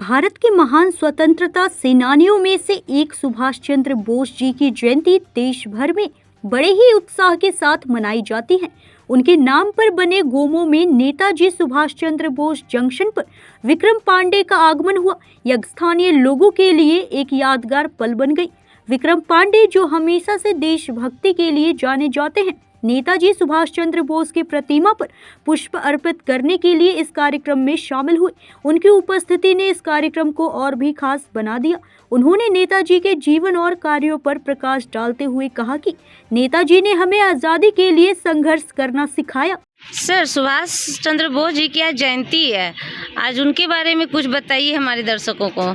भारत के महान स्वतंत्रता सेनानियों में से एक सुभाष चंद्र बोस जी की जयंती देश भर में बड़े ही उत्साह के साथ मनाई जाती है। उनके नाम पर बने गोमो में नेताजी सुभाष चंद्र बोस जंक्शन पर विक्रम पांडे का आगमन हुआ। यह स्थानीय लोगों के लिए एक यादगार पल बन गई। विक्रम पांडे जो हमेशा से देशभक्ति के लिए जाने जाते हैं, नेताजी सुभाष चंद्र बोस की प्रतिमा पर पुष्प अर्पित करने के लिए इस कार्यक्रम में शामिल हुए। उनकी उपस्थिति ने इस कार्यक्रम को और भी खास बना दिया। उन्होंने नेताजी के जीवन और कार्यों पर प्रकाश डालते हुए कहा कि नेताजी ने हमें आज़ादी के लिए संघर्ष करना सिखाया। सर, सुभाष चंद्र बोस जी की आज जयंती है, आज उनके बारे में कुछ बताइए हमारे दर्शकों को।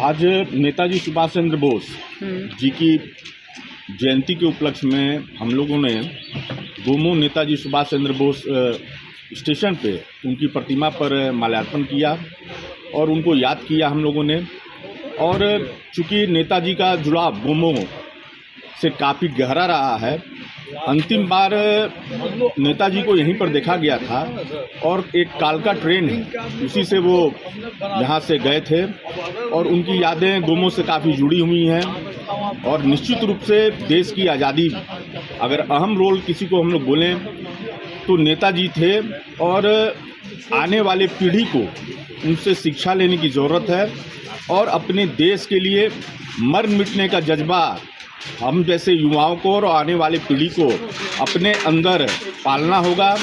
आज नेताजी सुभाष चंद्र बोस जी की जयंती के उपलक्ष्य में हम लोगों ने गोमो नेताजी सुभाष चंद्र बोस स्टेशन पे उनकी प्रतिमा पर माल्यार्पण किया और उनको याद किया हम लोगों ने। और चूँकि नेताजी का जुड़ाव गोमो से काफ़ी गहरा रहा है, अंतिम बार नेताजी को यहीं पर देखा गया था और एक कालका ट्रेन है, उसी से वो यहाँ से गए थे और उनकी यादें गोमो से काफ़ी जुड़ी हुई हैं। और निश्चित रूप से देश की आज़ादी, अगर अहम रोल किसी को हम लोग बोलें तो नेताजी थे और आने वाले पीढ़ी को उनसे शिक्षा लेने की ज़रूरत है और अपने देश के लिए मर मिटने का जज्बा हम जैसे युवाओं को और आने वाली पीढ़ी को अपने अंदर पालना होगा।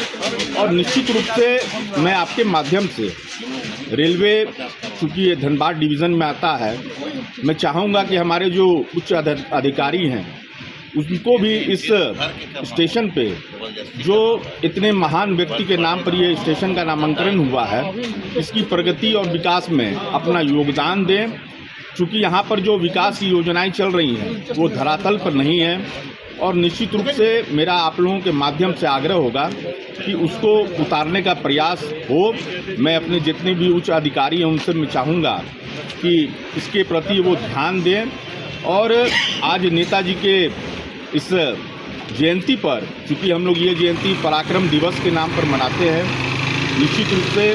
और निश्चित रूप से मैं आपके माध्यम से रेलवे, चूँकि ये धनबाद डिवीज़न में आता है, मैं चाहूँगा कि हमारे जो उच्च अधिकारी हैं उनको भी इस स्टेशन पे, जो इतने महान व्यक्ति के नाम पर ये स्टेशन का नामांकन हुआ है, इसकी प्रगति और विकास में अपना योगदान दें। चूँकि यहाँ पर जो विकास की योजनाएं चल रही हैं वो धरातल पर नहीं है और निश्चित रूप से मेरा आप लोगों के माध्यम से आग्रह होगा कि उसको उतारने का प्रयास हो। मैं अपने जितने भी उच्च अधिकारी हैं उनसे मैं चाहूँगा कि इसके प्रति वो ध्यान दें। और आज नेताजी के इस जयंती पर, चूँकि हम लोग ये जयंती पराक्रम दिवस के नाम पर मनाते हैं, निश्चित रूप से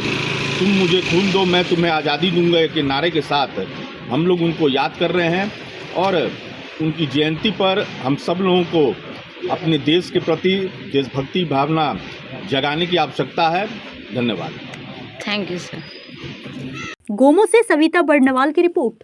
तुम मुझे खून दो मैं तुम्हें आज़ादी दूंगा के नारे के साथ हम लोग उनको याद कर रहे हैं। और उनकी जयंती पर हम सब लोगों को अपने देश के प्रति देशभक्ति भावना जगाने की आवश्यकता है। धन्यवाद। Thank you sir. गोमो से सविता बर्नवाल की रिपोर्ट।